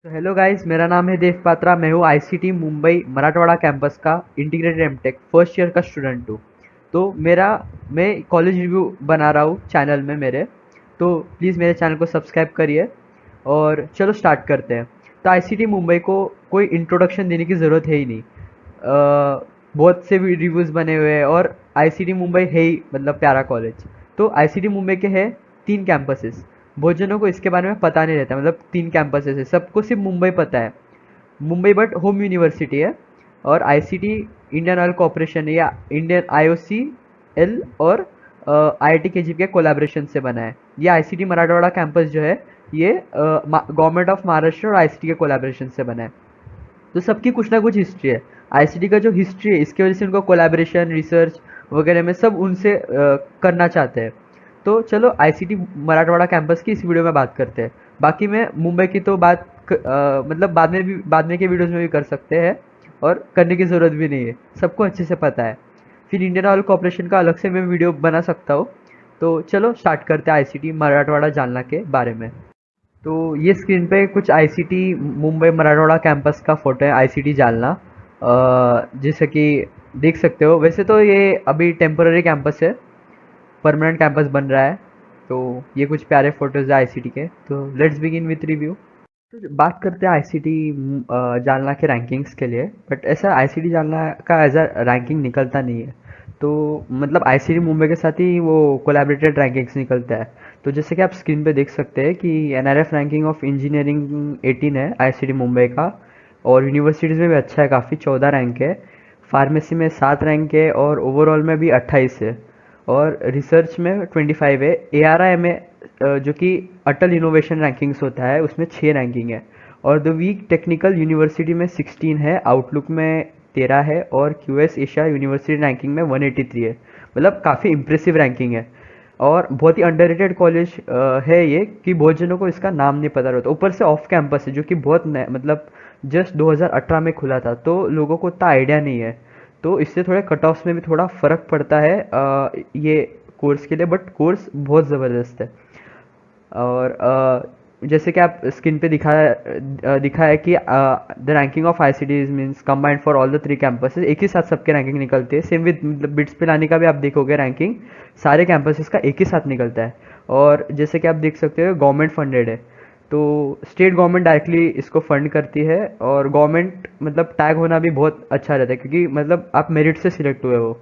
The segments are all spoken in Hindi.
तो हेलो गाइस, मेरा नाम है देव पात्रा। मैं हूँ आईसीटी मुंबई मराठवाड़ा कैंपस का इंटीग्रेटेड एमटेक फर्स्ट ईयर का स्टूडेंट हूँ। तो मैं कॉलेज रिव्यू बना रहा हूँ चैनल में मेरे। तो प्लीज़ मेरे चैनल को सब्सक्राइब करिए और चलो स्टार्ट करते हैं। तो आईसीटी मुंबई को कोई इंट्रोडक्शन देने की ज़रूरत है ही नहीं। बहुत से भी रिव्यूज़ बने हुए हैं और आईसीटी मुंबई है ही मतलब प्यारा कॉलेज। तो आईसीटी मुंबई के है 3 कैंपसेस। बहुत जनों को इसके बारे में पता नहीं रहता, मतलब 3 कैंपसेस है, सबको सिर्फ मुंबई पता है। मुंबई बट होम यूनिवर्सिटी है। और आईसीटी इंडियन ऑयल कॉरपोरेशन या इंडियन आईओसी एल और आईआईटी केजीपी के कोलैबोरेशन से बना है। ये आईसीटी मराठवाड़ा कैंपस जो है ये गवर्नमेंट ऑफ महाराष्ट्र और आईसीटी के कोलैबोरेशन से बना है। तो सबकी कुछ ना कुछ हिस्ट्री है। आईसीटी का जो हिस्ट्री है इसकी वजह से उनको कोलैबोरेशन रिसर्च वगैरह में सब उनसे करना चाहते हैं। तो चलो आईसीटी मराठवाड़ा कैंपस की इस वीडियो में बात करते हैं। बाकी मैं मुंबई की तो मतलब बाद में के वीडियोस में भी कर सकते हैं और करने की ज़रूरत भी नहीं है, सबको अच्छे से पता है। फिर इंडियन ऑयल कॉरपोरेशन का अलग से मैं वीडियो बना सकता हूँ। तो चलो स्टार्ट करते हैं आईसीटी मराठवाड़ा जालना के बारे में। तो ये स्क्रीन पे कुछ आईसीटी मुंबई मराठवाड़ा कैंपस का फोटो है, आईसीटी जालना। जैसे कि देख सकते हो, वैसे तो ये अभी टेम्पररी कैंपस है, परमानेंट कैंपस बन रहा है। तो ये कुछ प्यारे फोटोज है आईसीटी के। तो लेट्स बिगिन विथ रिव्यू। तो बात करते हैं आईसीटी जालना के रैंकिंग्स के लिए। बट ऐसा आईसीटी जालना का एज अ रैंकिंग निकलता नहीं है। तो मतलब आईसीटी मुंबई के साथ ही वो कोलैबोरेटेड रैंकिंग्स निकलता है। तो जैसे कि आप स्क्रीन पे देख सकते हैं कि एनआरएफ रैंकिंग ऑफ इंजीनियरिंग 18 है आईसीटी मुंबई का। और यूनिवर्सिटीज़ में भी अच्छा है, काफ़ी 14 रैंक है। फार्मेसी में 7 रैंक है और ओवरऑल में भी 28 है। और रिसर्च में 25 है। एआरआई में जो कि अटल इनोवेशन रैंकिंग्स होता है उसमें 6 रैंकिंग है। और द वीक टेक्निकल यूनिवर्सिटी में 16 है, आउटलुक में 13 है और क्यूएस एशिया यूनिवर्सिटी रैंकिंग में 183 है। मतलब काफ़ी इंप्रेसिव रैंकिंग है। और बहुत ही अंडररेटेड कॉलेज है ये, कि बहुत जनों को इसका नाम नहीं पता रहता। ऊपर से ऑफ कैंपस है जो कि मतलब जस्ट 2018 में खुला था, तो लोगों को उतना आइडिया नहीं है। तो इससे थोड़े कट ऑफ्स में भी थोड़ा फ़र्क पड़ता है ये कोर्स के लिए। बट कोर्स बहुत ज़बरदस्त है। और जैसे कि आप स्क्रीन पे दिखा है कि the ranking of ICDs means combined for all the 3 campuses. एक ही साथ सबके रैंकिंग निकलते हैं। सेम विद बिट्स पिलानी का भी आप देखोगे रैंकिंग सारे कैंपसेस का एक ही साथ निकलता है। और जैसे कि आप देख सकते हो गवर्नमेंट फंडेड है। तो स्टेट गवर्नमेंट डायरेक्टली इसको फंड करती है। और गवर्नमेंट मतलब टैग होना भी बहुत अच्छा रहता है, क्योंकि मतलब आप मेरिट से सिलेक्ट हुए हो।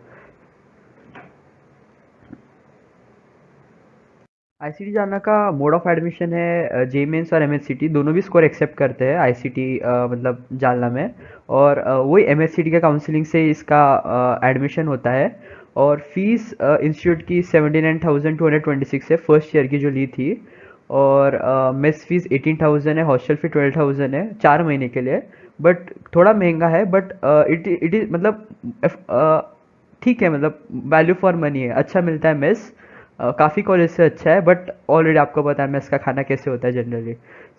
आईसीटी जाना का मोड ऑफ एडमिशन है जे मेंस और एमएससीटी दोनों भी स्कोर एक्सेप्ट करते हैं आईसीटी मतलब जालना में। और वही एमएससीटी के काउंसलिंग से इसका एडमिशन होता है। और फीस इंस्टीट्यूट की 79,226 है फर्स्ट ईयर की जो ली थी। और मेस फीस 18,000 है, हॉस्टल फी 12,000 है 4 महीने के लिए। बट थोड़ा महंगा है, बट इट इज़ मतलब ठीक है, मतलब वैल्यू फॉर मनी है, अच्छा मिलता है मेस। काफ़ी कॉलेज से अच्छा है, बट ऑलरेडी आपको पता है मेस का खाना कैसे होता है जनरली।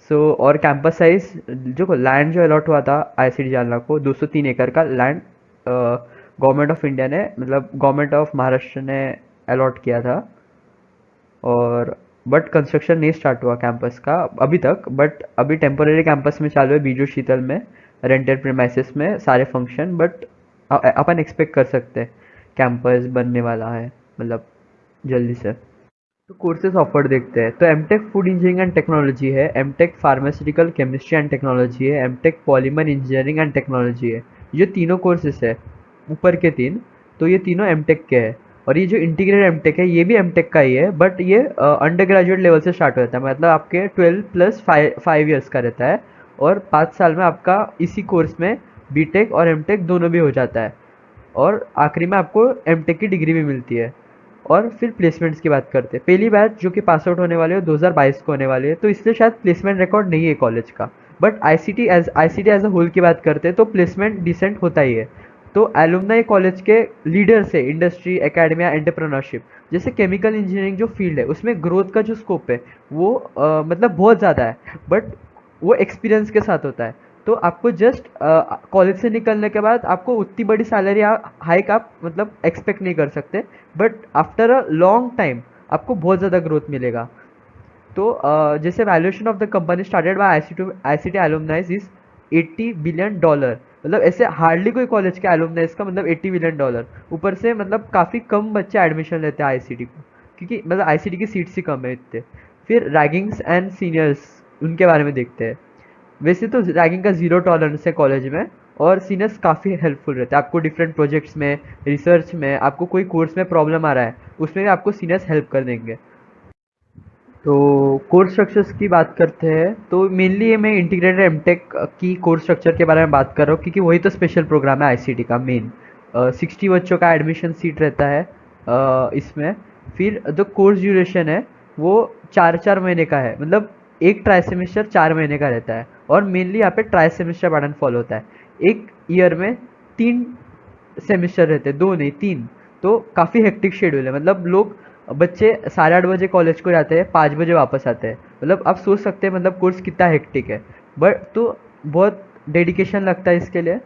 सो और कैंपस साइज जो लैंड जो अलॉट हुआ था आईसीटी जालना को 203 एकड़ का लैंड गवर्नमेंट ऑफ इंडिया ने मतलब गवर्नमेंट ऑफ महाराष्ट्र ने अलॉट किया था। और बट कंस्ट्रक्शन नहीं स्टार्ट हुआ कैंपस का अभी तक। बट अभी टेम्पोरेरी कैंपस में चालू है बीजू शीतल में, रेंटेड प्रीमाइसेस में सारे फंक्शन। बट अपन एक्सपेक्ट कर सकते हैं कैंपस बनने वाला है, मतलब जल्दी से। तो कोर्सेज ऑफर्ड देखते हैं। तो MTech food engineering and technology है, MTech pharmaceutical chemistry and technology है, MTech polymer engineering and technology है। ये तीनों कोर्सेज है, ऊपर के तीन। तो ये तीनों एमटेक के हैं। और ये जो इंटीग्रेटेड एमटेक है ये भी एमटेक का ही है, बट ये अंडर ग्रेजुएट लेवल से स्टार्ट हो जाता है। मतलब आपके 12 प्लस 5 ईयर्स का रहता है। और 5 साल में आपका इसी कोर्स में बीटेक और एमटेक दोनों भी हो जाता है। और आखिरी में आपको एमटेक की डिग्री भी मिलती है। और फिर प्लेसमेंट्स की बात करते हैं। पहली बैच जो कि पास आउट होने वाले हो 2022 को होने वाली है, तो इसलिए शायद प्लेसमेंट रिकॉर्ड नहीं है कॉलेज का। But ICT as a whole की बात करते हैं तो प्लेसमेंट डिसेंट होता ही है। तो एलुमनाई कॉलेज के लीडर्स है इंडस्ट्री एकेडमिया एंटरप्रेन्योरशिप। जैसे केमिकल इंजीनियरिंग जो फील्ड है उसमें ग्रोथ का जो स्कोप है वो मतलब बहुत ज़्यादा है। बट वो एक्सपीरियंस के साथ होता है। तो आपको जस्ट कॉलेज से निकलने के बाद आपको उतनी बड़ी सैलरी हाइक आप मतलब एक्सपेक्ट नहीं कर सकते। But after a long time आपको बहुत ज़्यादा ग्रोथ मिलेगा। तो जैसे valuation of the company started by ICT एलुमनाइज is $80 billion. मतलब ऐसे हार्डली कोई कॉलेज के एलुमनाइज का मतलब $80 बिलियन। ऊपर से मतलब काफ़ी कम बच्चे एडमिशन लेते हैं आईसीटी को, क्योंकि मतलब आईसीटी की सीट्स ही कम है इतने। फिर रैगिंग्स एंड सीनियर्स, उनके बारे में देखते हैं। वैसे तो रैगिंग का ज़ीरो टॉलरेंस है कॉलेज में, और सीनियर्स काफ़ी हेल्पफुल रहते हैं आपको डिफरेंट प्रोजेक्ट्स में, रिसर्च में। आपको कोई कोर्स में प्रॉब्लम आ रहा है, उसमें भी आपको सीनियर्स हेल्प कर देंगे। तो कोर्स स्ट्रक्चर्स की बात करते हैं, तो मेनली ये मैं इंटीग्रेटेड एमटेक की कोर्स स्ट्रक्चर के बारे में बात कर रहा हूँ, क्योंकि वही तो स्पेशल प्रोग्राम है आईसीटी का मेन। 60 बच्चों का एडमिशन सीट रहता है इसमें। फिर जो कोर्स ड्यूरेशन है वो 4-4 महीने का है, मतलब एक ट्राई सेमेस्टर 4 महीने का रहता है। और मेनली यहाँ पे ट्राई सेमेस्टर पैटर्न फॉलो होता है। एक ईयर में 3 सेमेस्टर रहते हैं, 2 नहीं 3। तो काफ़ी हेक्टिक शेड्यूल है, मतलब लोग बच्चे 8:30 बजे कॉलेज को जाते हैं, 5 बजे वापस आते हैं। मतलब आप सोच सकते हैं मतलब कोर्स कितना हेक्टिक है। बट तो बहुत डेडिकेशन लगता है इसके लिए।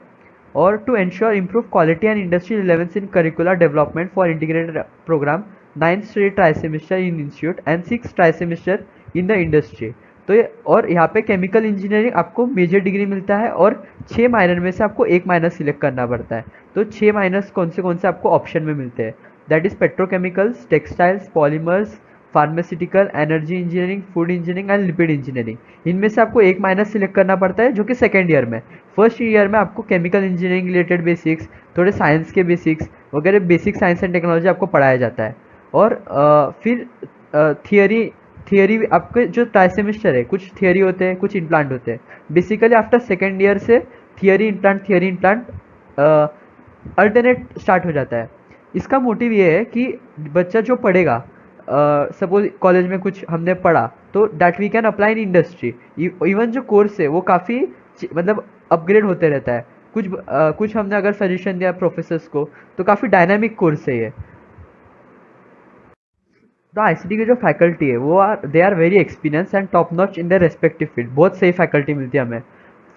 और to ensure improve quality and industry relevance in curricular development for integrated program, 9 straight tri semester in institute and 6 tri semester in the industry. तो ये, और यहाँ पे केमिकल इंजीनियरिंग आपको मेजर डिग्री मिलता है, और 6 माइनर में से आपको एक माइनर सिलेक्ट करना पड़ता है। तो 6 माइनर्स कौन से आपको ऑप्शन में मिलते हैं, that is petrochemicals, textiles, polymers, pharmaceutical, energy engineering, food engineering and lipid engineering. इनमें से आपको एक माइनर सिलेक्ट करना पड़ता है, जो कि सेकेंड ईयर में। फर्स्ट ईयर में आपको केमिकल इंजीनियरिंग रिलेटेड बेसिक्स, थोड़े साइंस के बेसिक्स वगैरह, बेसिक साइंस एंड टेक्नोलॉजी आपको पढ़ाया जाता है। और फिर थियरी थियरी आपके जो ट्राई सेमेस्टर है, कुछ थियरी होते हैं, कुछ इम्प्लांट होते हैं। बेसिकली आफ्टर सेकेंड ईयर से थियरी इम्प्लांट अल्टरनेट स्टार्ट हो जाता है। इसका मोटिव ये है कि बच्चा जो पढ़ेगा, सपोज कॉलेज में कुछ हमने पढ़ा, तो that we can apply in industry. Even जो कोर्स है वो काफ़ी मतलब अपग्रेड होते रहता है। कुछ हमने अगर सजेशन दिया प्रोफेसर्स को, तो काफ़ी डायनामिक कोर्स है ये। तो आईसीटी की जो फैकल्टी है वो they are very experience and top notch in their respective field. बहुत सही फैकल्टी मिलती है हमें।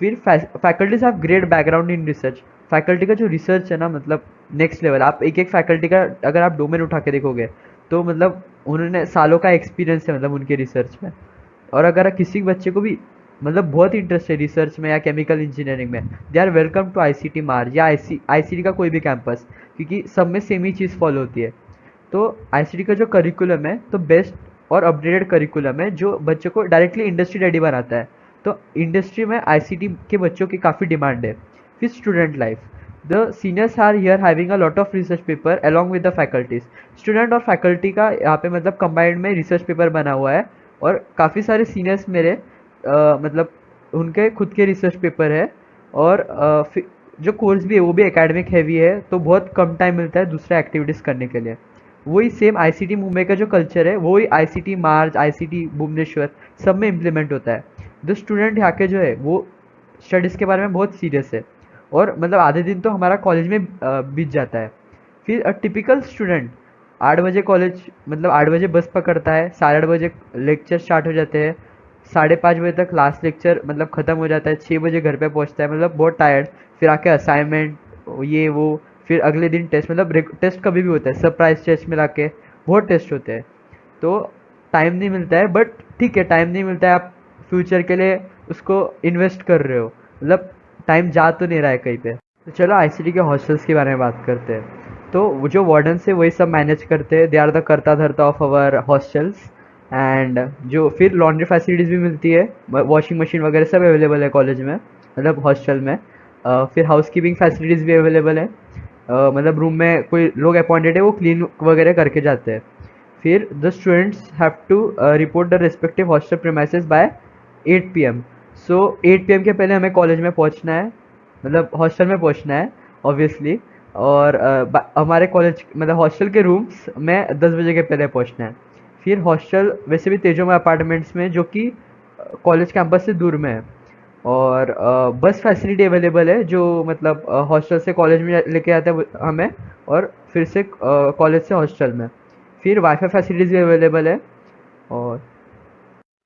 फिर faculties have great background in research. Faculty का जो रिसर्च है ना, मतलब नेक्स्ट लेवल। आप एक एक फैकल्टी का अगर आप डोमेन उठा के देखोगे, तो मतलब उन्होंने सालों का एक्सपीरियंस है मतलब उनके रिसर्च में। और अगर किसी बच्चे को भी मतलब बहुत इंटरेस्ट है रिसर्च में या केमिकल इंजीनियरिंग में, they are welcome to ICT मार्ज या आईसीटी का कोई भी कैंपस, क्योंकि सब में सेम ही चीज़ फॉलो होती है। तो आईसीटी का जो करिकुलम है, तो बेस्ट और अपडेटेड करिकुलम है, जो बच्चों को डायरेक्टली इंडस्ट्री रेडी बनाता है। तो इंडस्ट्री में आईसीटी के बच्चों की काफ़ी डिमांड है। फिर student life, the seniors are here having a lot of research paper along with the faculties. Student और फैकल्टी का यहाँ पे मतलब कंबाइंड में रिसर्च पेपर बना हुआ है। और काफ़ी सारे सीनियर्स मेरे मतलब उनके खुद के रिसर्च पेपर है। और जो कोर्स भी है वो भी एकेडमिक हैवी है, तो बहुत कम टाइम मिलता है दूसरे एक्टिविटीज़ करने के लिए। वही सेम आईसीटी मुंबई का जो कल्चर है, वही आईसीटी मार्च, आईसीटी भुवनेश्वर सब में इम्प्लीमेंट होता है। जो स्टूडेंट यहाँ के जो है वो स्टडीज़ के बारे में बहुत सीरियस है। और मतलब आधे दिन तो हमारा कॉलेज में बीत जाता है। फिर टिपिकल स्टूडेंट 8 बजे कॉलेज, मतलब 8 बजे बस पकड़ता है, 8:30 बजे लेक्चर स्टार्ट हो जाते हैं, 5:30 बजे तक लास्ट लेक्चर मतलब ख़त्म हो जाता है, 6 बजे घर पे पहुंचता है, मतलब बहुत टायर्ड। फिर आके असाइनमेंट, ये वो, फिर अगले दिन टेस्ट, मतलब टेस्ट कभी भी होता है, सरप्राइज टेस्ट मिला के बहुत टेस्ट होते हैं। तो टाइम नहीं मिलता है, बट ठीक है, टाइम नहीं मिलता है, आप फ्यूचर के लिए उसको इन्वेस्ट कर रहे हो, मतलब टाइम जा तो नहीं रहा है कहीं पे। तो चलो आईसीटी के हॉस्टल्स के बारे में बात करते हैं। तो वो जो वार्डन्स है वही सब मैनेज करते हैं, दे आर द करता धरता ऑफ अवर हॉस्टल्स। एंड जो फिर लॉन्ड्री फैसिलिटीज़ भी मिलती है, वॉशिंग मशीन वगैरह सब अवेलेबल है कॉलेज में, मतलब हॉस्टल में। फिर हाउस कीपिंग फैसिलिटीज़ भी अवेलेबल है। मतलब रूम में कोई लोग अपॉइंटेड है, वो क्लीन वगैरह करके जाते हैं। फिर the students have to report the respective hostel premises by 8 PM। So 8 PM के पहले हमें कॉलेज में पहुंचना है, मतलब हॉस्टल में पहुंचना है ऑब्वियसली। और हमारे कॉलेज मतलब हॉस्टल के रूम्स में 10 बजे के पहले पहुंचना है। फिर हॉस्टल वैसे भी तेजो में अपार्टमेंट्स में, जो कि कॉलेज कैंपस से दूर में है। और बस फैसिलिटी अवेलेबल है, जो मतलब हॉस्टल से कॉलेज में लेके आते हैं हमें, और फिर से कॉलेज से हॉस्टल में। फिर वाईफाई फैसिलिटीज़ भी अवेलेबल है। और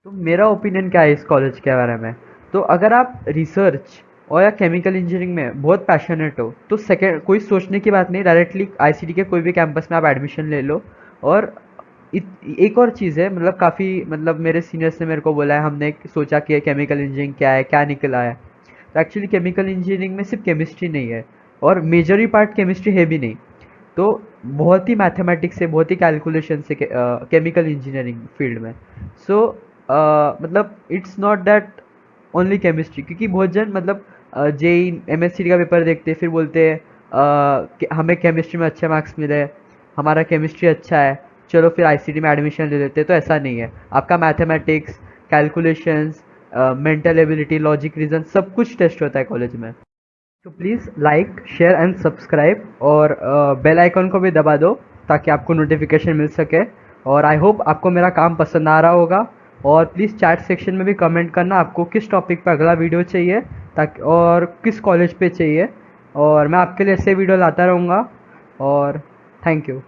तो मेरा ओपिनियन क्या है इस कॉलेज के बारे में, तो अगर आप रिसर्च और या केमिकल इंजीनियरिंग में बहुत पैशनेट हो, तो सेकेंड कोई सोचने की बात नहीं, डायरेक्टली आईसीटी के कोई भी कैंपस में आप एडमिशन ले लो। और एक और चीज़ है, मतलब काफ़ी, मतलब मेरे सीनियर्स ने मेरे को बोला है, हमने सोचा कि केमिकल इंजीनियरिंग क्या है, क्या निकला है। तो एक्चुअली केमिकल इंजीनियरिंग में सिर्फ केमिस्ट्री नहीं है, और मेजर ही पार्ट केमिस्ट्री है भी नहीं। तो बहुत ही मैथमेटिक्स है, बहुत ही कैलकुलेशन से केमिकल इंजीनियरिंग फील्ड में। सो मतलब it's not that only chemistry, क्योंकि बहुत जन मतलब जेई एमएससी का पेपर देखते हैं, फिर बोलते हैं कि हमें केमिस्ट्री में अच्छे मार्क्स मिले, हमारा केमिस्ट्री अच्छा है, चलो फिर आईसीटी में एडमिशन ले लेते हैं। तो ऐसा नहीं है, आपका mathematics, calculations, mental ability, logic, reason, सब कुछ टेस्ट होता है कॉलेज में। तो please like, share and subscribe, और बेल आइकन को भी दबा दो ताकि आपको नोटिफिकेशन मिल सके। और आई होप आपको मेरा काम पसंद आ रहा होगा। और प्लीज़ चैट सेक्शन में भी कमेंट करना आपको किस टॉपिक पर अगला वीडियो चाहिए, ताकि और किस कॉलेज पे चाहिए, और मैं आपके लिए ऐसे वीडियो लाता रहूँगा। और थैंक यू।